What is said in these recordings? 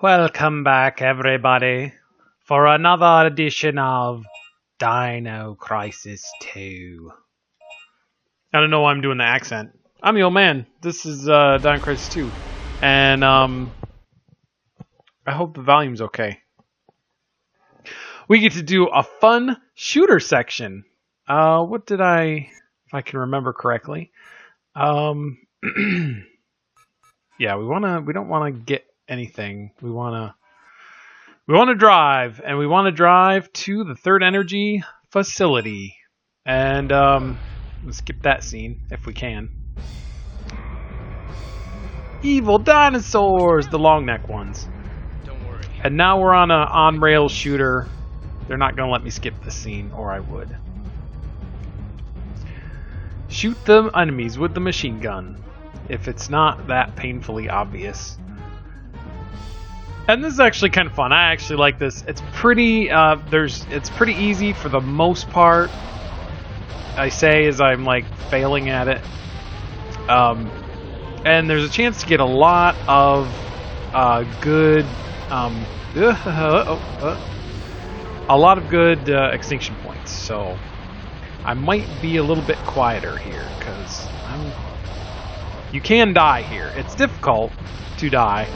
Welcome back, everybody, for another edition of Dino Crisis 2. I don't know why I'm doing the accent. I'm the old man. This is Dino Crisis 2. And I hope the volume's okay. We get to do a fun shooter section. What did if I can remember correctly. Yeah, we don't wanna get anything. We want to drive, and we want to drive to the Third Energy facility. And let's skip that scene if we can. Evil dinosaurs, the long neck ones. Don't worry. And now we're on a on-rail shooter. They're not going to let me skip this scene, or I would. Shoot the enemies with the machine gun, if it's not that painfully obvious. And this is actually kind of fun. I actually like this. It's pretty. It's pretty easy for the most part. I say as I'm like failing at it. And there's a chance to get a lot of good. A lot of good extinction points. So I might be a little bit quieter here because you can die here. It's difficult to die.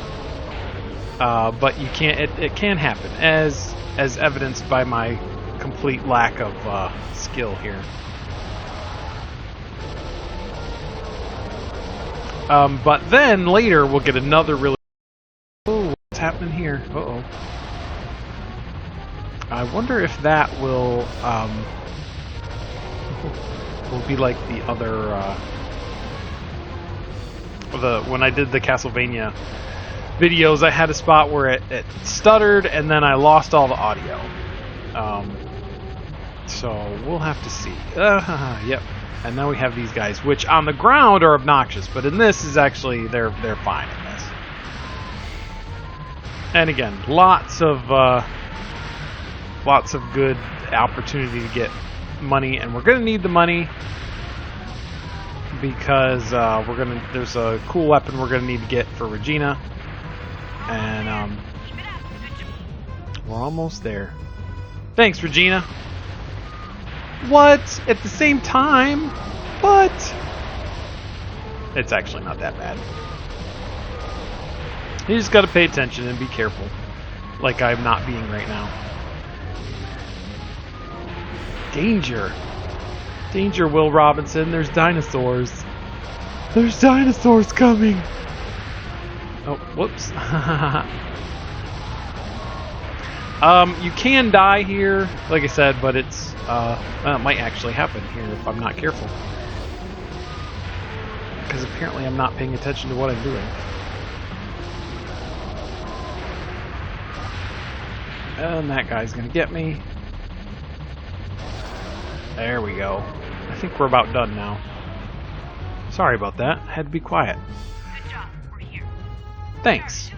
But you can't. It can happen, as evidenced by my complete lack of skill here. But then later we'll get another really. Oh, what's happening here? Uh-oh. I wonder if that will be like the other. When I did the Castlevania videos, I had a spot where it stuttered and then I lost all the audio. So we'll have to see. Yep. And now we have these guys, which on the ground are obnoxious, but in this is actually they're fine in this. And again, lots of good opportunity to get money, and we're gonna need the money because there's a cool weapon we're gonna need to get for Regina. And we're almost there. Thanks, Regina. What? At the same time? But it's actually not that bad. You just gotta pay attention and be careful, like I'm not being right now. Danger. Danger, Will Robinson. There's dinosaurs. There's dinosaurs coming. Oh, whoops. You can die here, like I said, but it might actually happen here if I'm not careful. Because apparently I'm not paying attention to what I'm doing. And that guy's gonna get me. There we go. I think we're about done now. Sorry about that. I had to be quiet. Good job. We're here. Thanks.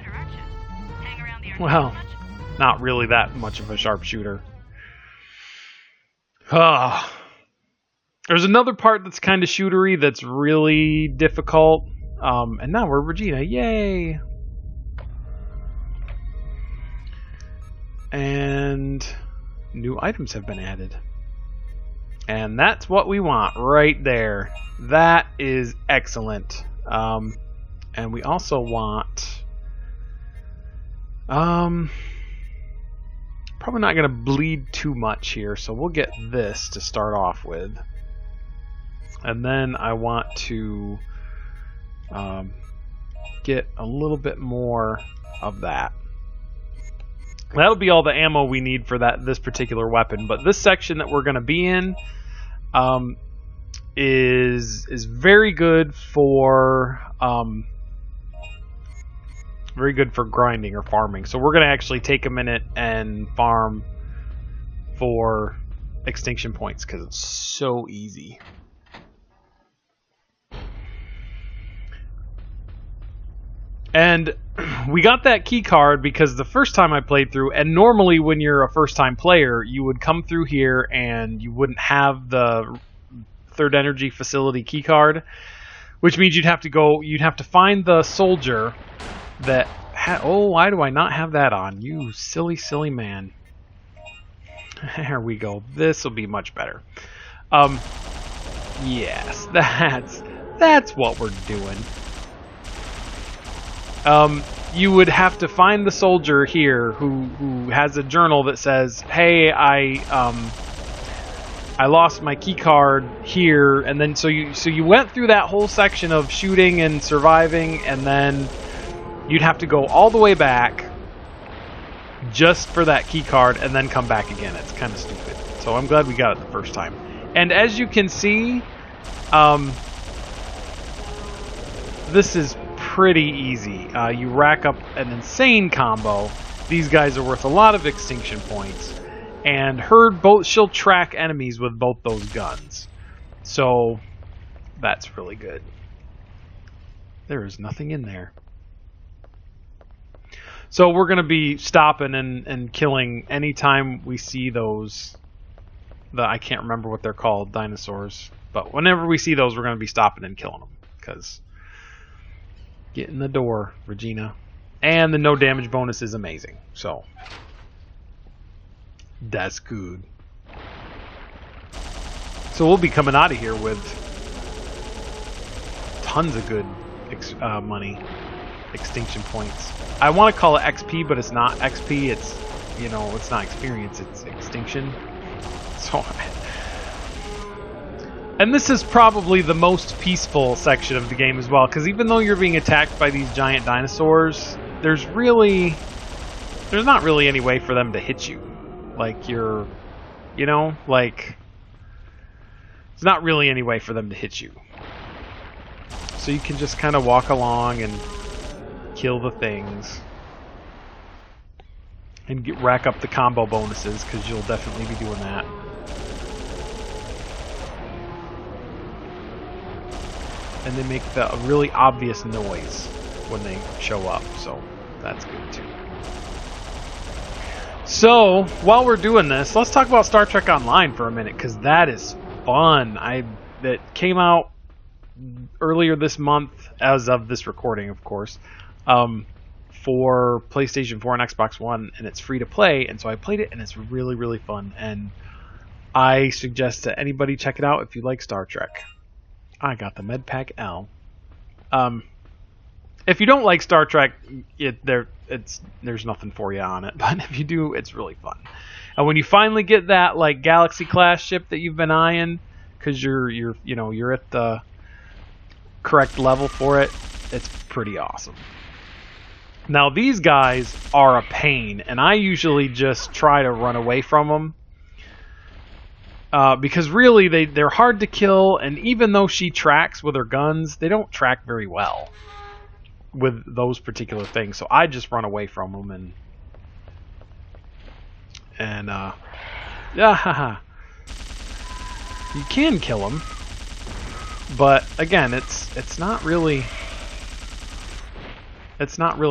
Well, not really that much of a sharpshooter. There's another part that's kind of shootery that's really difficult. And now we're Regina. Yay! And new items have been added. And that's what we want right there. That is excellent. And we also want... probably not going to bleed too much here, so we'll get this to start off with. And then I want to get a little bit more of that. That'll be all the ammo we need for this particular weapon. But this section that we're going to be in is very good for grinding or farming. So we're going to actually take a minute and farm for extinction points because it's so easy. And we got that key card because the first time I played through, and normally when you're a first time player, you would come through here and you wouldn't have the Third Energy facility key card, which means you'd have to find the soldier that Oh, why do I not have that on? You silly, silly man. There we go. This will be much better. Yes, that's what we're doing. You would have to find the soldier here who has a journal that says, "Hey, I lost my key card here," and then so you went through that whole section of shooting and surviving, and then you'd have to go all the way back just for that key card and then come back again. It's kind of stupid. So I'm glad we got it the first time. And as you can see, this is pretty easy. You rack up an insane combo. These guys are worth a lot of extinction points. And she'll track enemies with both those guns. So that's really good. There is nothing in there. So we're going to be stopping and killing anytime we see those. I can't remember what they're called, dinosaurs. But whenever we see those, we're going to be stopping and killing them. Because get in the door, Regina. And the no damage bonus is amazing. So that's good. So we'll be coming out of here with tons of good money. Extinction points. I want to call it XP, but it's not XP. It's, you know, it's not experience. It's extinction. So, and this is probably the most peaceful section of the game as well, because even though you're being attacked by these giant dinosaurs, there's not really any way for them to hit you. Like there's not really any way for them to hit you. So you can just kind of walk along and kill the things and rack up the combo bonuses, because you'll definitely be doing that. And they make a really obvious noise when they show up, so that's good too. So while we're doing this, let's talk about Star Trek Online for a minute, because that is fun. That came out earlier this month, as of this recording, of course. For PlayStation 4 and Xbox One, and it's free to play, and so I played it, and it's really, really fun, and I suggest that anybody check it out if you like Star Trek. I got the Medpack L. If you don't like Star Trek, there's nothing for you on it, but if you do, it's really fun. And when you finally get that like Galaxy class ship that you've been eyeing, because you're at the correct level for it, it's pretty awesome. Now these guys are a pain, and I usually just try to run away from them. Because really they're hard to kill, and even though she tracks with her guns, they don't track very well with those particular things. So I just run away from them yeah, you can kill them, but again, it's not really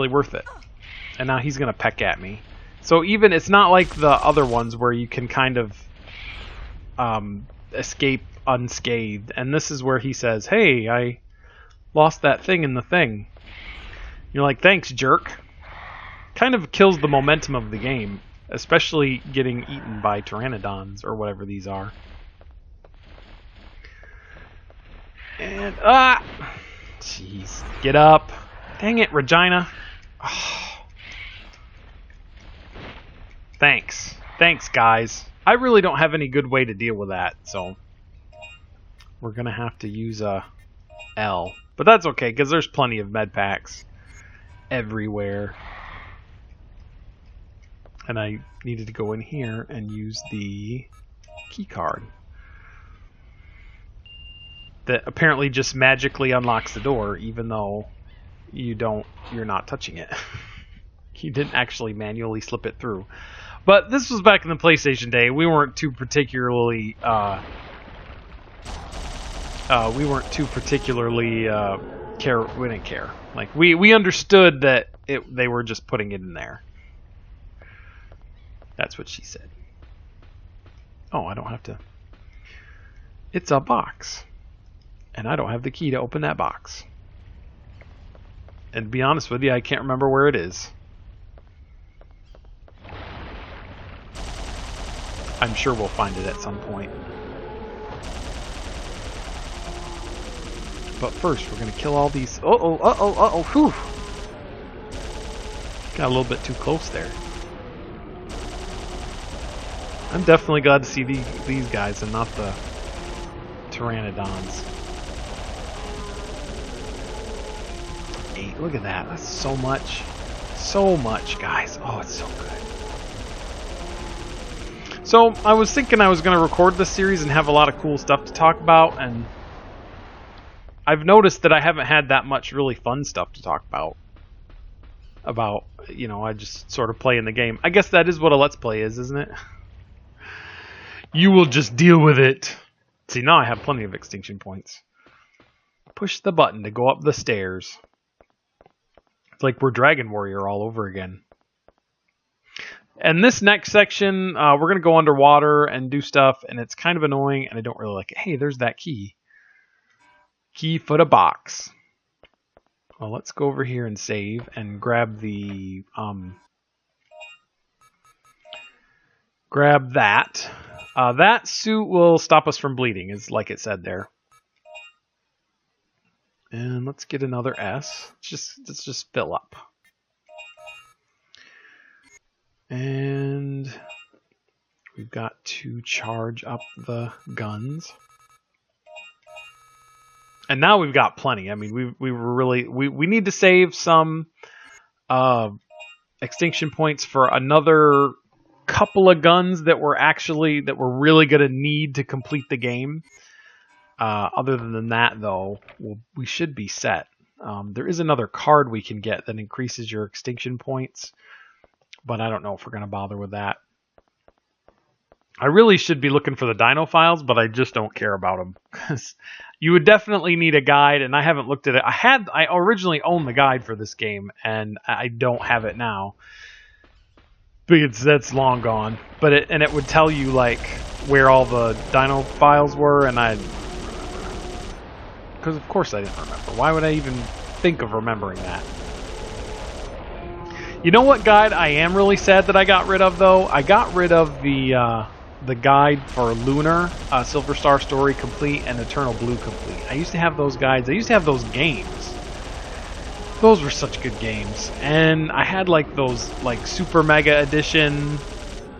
worth it. And now he's gonna peck at me. So even it's not like the other ones where you can kind of escape unscathed. And this is where he says, "Hey, I lost that thing in the thing." You're like, "Thanks, jerk." Kind of kills the momentum of the game, especially getting eaten by pteranadons or whatever these are. And jeez, get up. Dang it, Regina. Oh. Thanks, guys. I really don't have any good way to deal with that, so we're gonna have to use a L. But that's okay, because there's plenty of med packs everywhere. And I needed to go in here and use the key card that apparently just magically unlocks the door, even though you're not touching it. You didn't actually manually slip it through. But this was back in the PlayStation day. We weren't too particularly we didn't care. Like we understood that they were just putting it in there. That's what she said. Oh, I don't have to. It's a box. And I don't have the key to open that box. And to be honest with you, I can't remember where it is. I'm sure we'll find it at some point. But first, we're going to kill all these... Uh-oh, whew! Got a little bit too close there. I'm definitely glad to see these guys and not the pteranadons. 8, look at that. That's so much. So much, guys. Oh, it's so good. So, I was thinking I was going to record this series and have a lot of cool stuff to talk about, and I've noticed that I haven't had that much really fun stuff to talk about. You know, I just sort of play in the game. I guess that is what a Let's Play is, isn't it? You will just deal with it. See, now I have plenty of extinction points. Push the button to go up the stairs. It's like we're Dragon Warrior all over again. And this next section, we're going to go underwater and do stuff, and it's kind of annoying, and I don't really like it. Hey, there's that key. Key for the box. Well, let's go over here and save and grab the... grab that. That suit will stop us from bleeding, is like it said there. And let's get another S. Let's just fill up. And we've got to charge up the guns. And now we've got plenty. I mean, we need to save some extinction points for another couple of guns that we're really going to need to complete the game. Other than that, though, we should be set. There is another card we can get that increases your extinction points, but I don't know if we're going to bother with that. I really should be looking for the Dino files, but I just don't care about them. Because you would definitely need a guide, and I haven't looked at it. I originally owned the guide for this game, and I don't have it now. Because that's long gone. But it would tell you like where all the Dino files were, and because of course I didn't remember. Why would I even think of remembering that? You know what guide I am really sad that I got rid of, though? I got rid of the guide for Lunar, Silver Star Story Complete, and Eternal Blue Complete. I used to have those guides. I used to have those games. Those were such good games. And I had like those like Super Mega Edition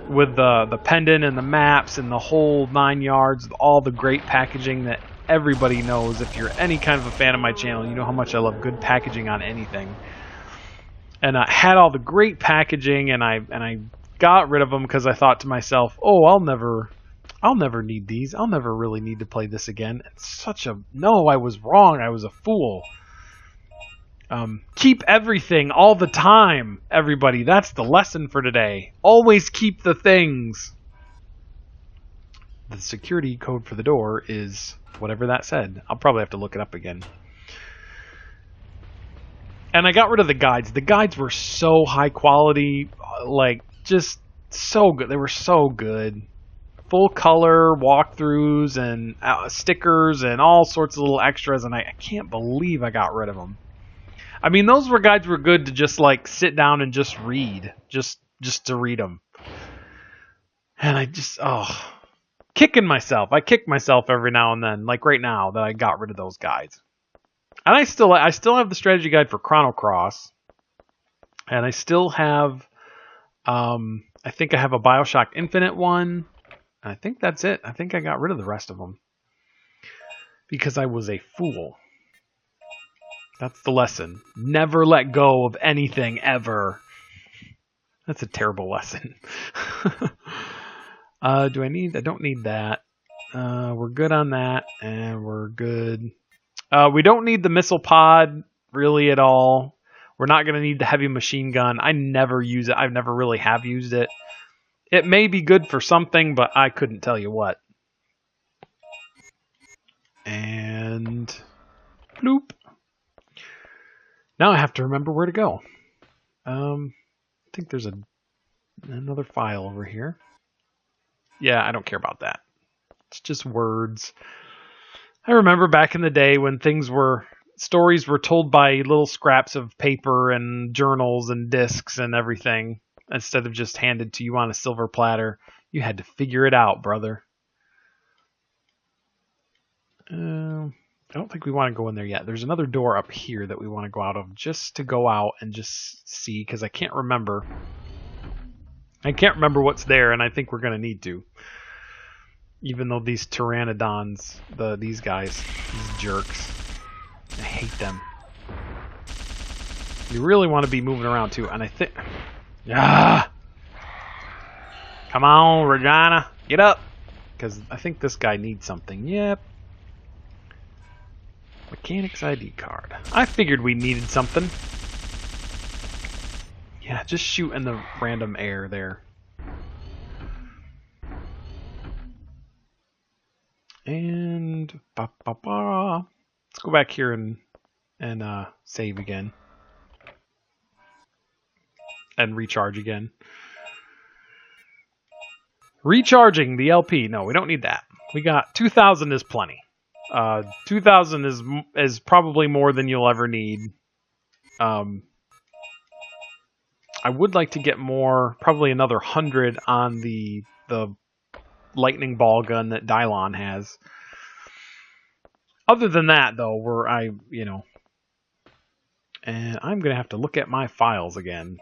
with the pendant and the maps and the whole 9 yards, all the great packaging that everybody knows. If you're any kind of a fan of my channel, you know how much I love good packaging on anything. And I had all the great packaging, and I got rid of them because I thought to myself, "Oh, I'll never need these. I'll never really need to play this again." No, I was wrong. I was a fool. Keep everything all the time, everybody. That's the lesson for today. Always keep the things. The security code for the door is whatever that said. I'll probably have to look it up again. And I got rid of the guides. The guides were so high quality, like just so good. They were so good. Full color walkthroughs and stickers and all sorts of little extras, and I can't believe I got rid of them. I mean, those guides were good to just like sit down and just read, just to read them. And I just kicking myself. I kick myself every now and then, like right now that I got rid of those guides. And I still have the strategy guide for Chrono Cross, and I still have, I think I have a BioShock Infinite one. And I think that's it. I think I got rid of the rest of them because I was a fool. That's the lesson. Never let go of anything ever. That's a terrible lesson. I don't need that. We're good on that, and we're good. We don't need the missile pod really at all. We're not going to need the heavy machine gun. I never use it. I've never really have used it. It may be good for something, but I couldn't tell you what. And bloop. Now I have to remember where to go. I think there's another file over here. Yeah, I don't care about that. It's just words. I remember back in the day when things were stories were told by little scraps of paper and journals and discs and everything instead of just handed to you on a silver platter. You had to figure it out, brother. I don't think we want to go in there yet. There's another door up here that we want to go out of just to go out and just see, because I can't remember. I can't remember what's there, and I think we're going to need to. Even though these pteranadons, these guys, these jerks, I hate them. You really want to be moving around too, and I think... Ah! Come on, Regina, get up! Because I think this guy needs something. Yep. Mechanic's ID card. I figured we needed something. Yeah, just shoot in the random air there. And let's go back here and save again. And recharge again. Recharging the LP. No, we don't need that. We got 2,000 is plenty. 2,000 is probably more than you'll ever need. I would like to get more, probably another 100 on the lightning ball gun that Dylon has. Other than that, though, and I'm gonna have to look at my files again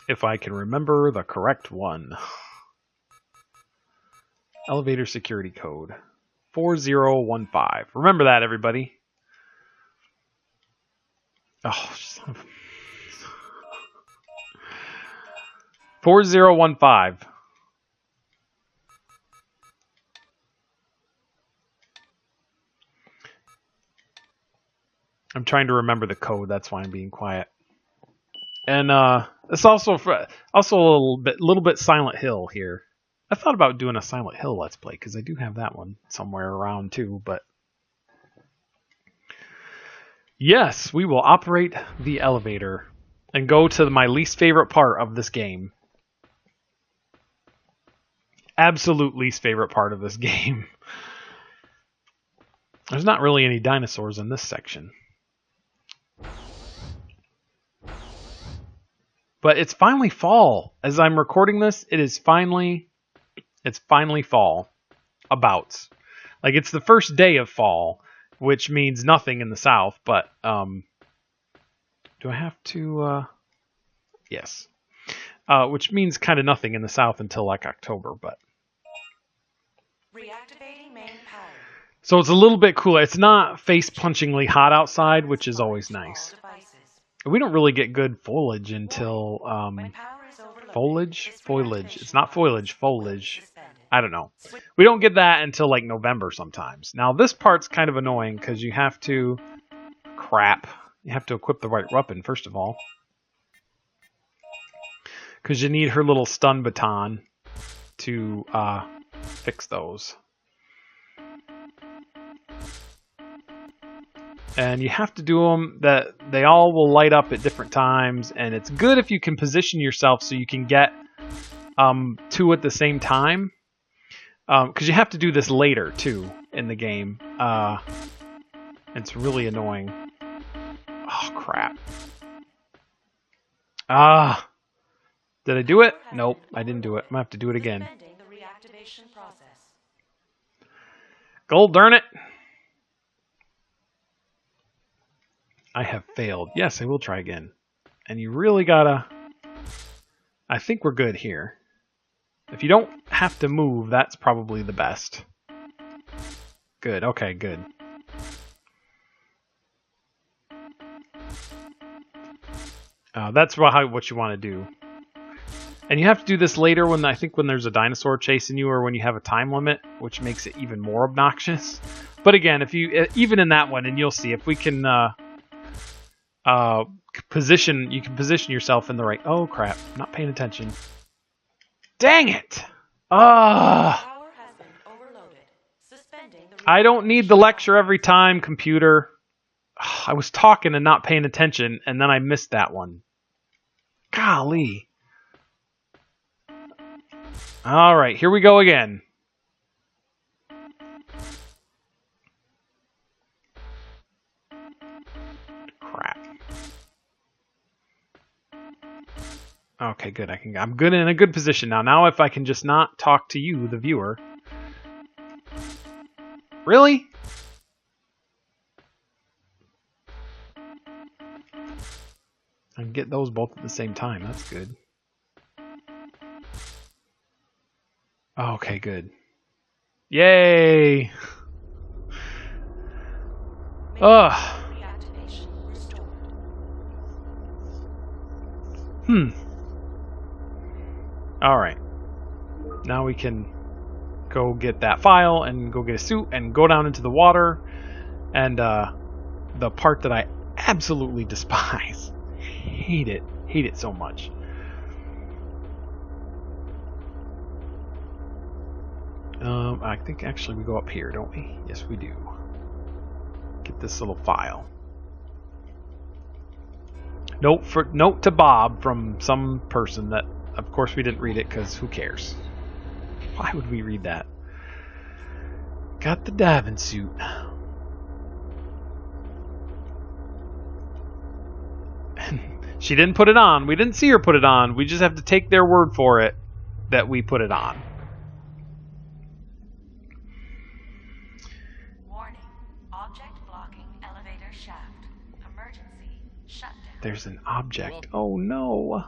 if I can remember the correct one. Elevator security code 4015. Remember that, everybody. Oh, son of... 4015. I'm trying to remember the code. That's why I'm being quiet. And it's also a little bit Silent Hill here. I thought about doing a Silent Hill Let's Play, because I do have that one somewhere around too, but... Yes, we will operate the elevator and go to my least favorite part of this game. Absolute least favorite part of this game. There's not really any dinosaurs in this section. But it's finally fall. As I'm recording this, it's finally fall. About. Like, it's the first day of fall, which means nothing in the south, but, do I have to, yes. Which means kind of nothing in the south until, like, October, but. Reactivating main power. So it's a little bit cooler. It's not face-punchingly hot outside, which is always nice. We don't really get good foliage until, foliage? Foliage. It's not foliage, foliage. I don't know. We don't get that until, like, November sometimes. Now, this part's kind of annoying, because you have to... Crap. You have to equip the right weapon, first of all. Because you need her little stun baton to, fix those. And you have to do them that they all will light up at different times, and it's good if you can position yourself so you can get two at the same time, because you have to do this later too in the game. It's really annoying. Oh crap. Did I do it? Nope, I didn't do it. I'm gonna have to do it again. Gold darn it. I have failed. Yes, I will try again. And you really gotta... I think we're good here. If you don't have to move, that's probably the best. Good, okay, good. That's what you want to do. And you have to do this later when there's a dinosaur chasing you, or when you have a time limit, which makes it even more obnoxious. But again, if you even in that one, and you'll see if we can position yourself in the right... Oh crap, I'm not paying attention. Dang it! I don't need the lecture every time, computer. I was talking and not paying attention, and then I missed that one. Golly. Alright, here we go again. Okay, good. I'm good in a good position now. Now if I can just not talk to you, the viewer. Really? I can get those both at the same time. That's good. Okay, good. Yay! Ugh. Alright. Now we can go get that file and go get a suit and go down into the water. And the part that I absolutely despise. Hate it. Hate it so much. I think actually we go up here, don't we? Yes, we do. Get this little file. Note to Bob from some person that, of course, we didn't read it because who cares? Why would we read that? Got the diving suit. She didn't put it on. We didn't see her put it on. We just have to take their word for it that we put it on. Warning. Object blocking elevator shaft. Emergency. Shutdown. There's an object. Oh no.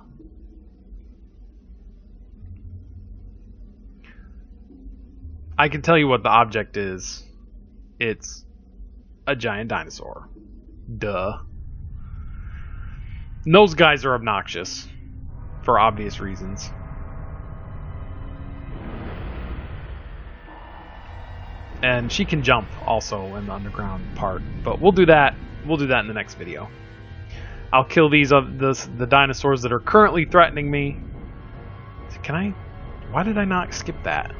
I can tell you what the object is. It's a giant dinosaur. Duh. And those guys are obnoxious. For obvious reasons. And she can jump also in the underground part. But we'll do that. We'll do that in the next video. I'll kill the dinosaurs that are currently threatening me. Can I? Why did I not skip that?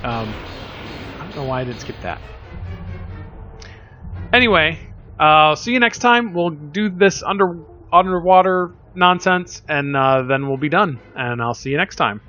I don't know why I didn't skip that. Anyway, see you next time. We'll do this underwater nonsense, and then we'll be done. And I'll see you next time.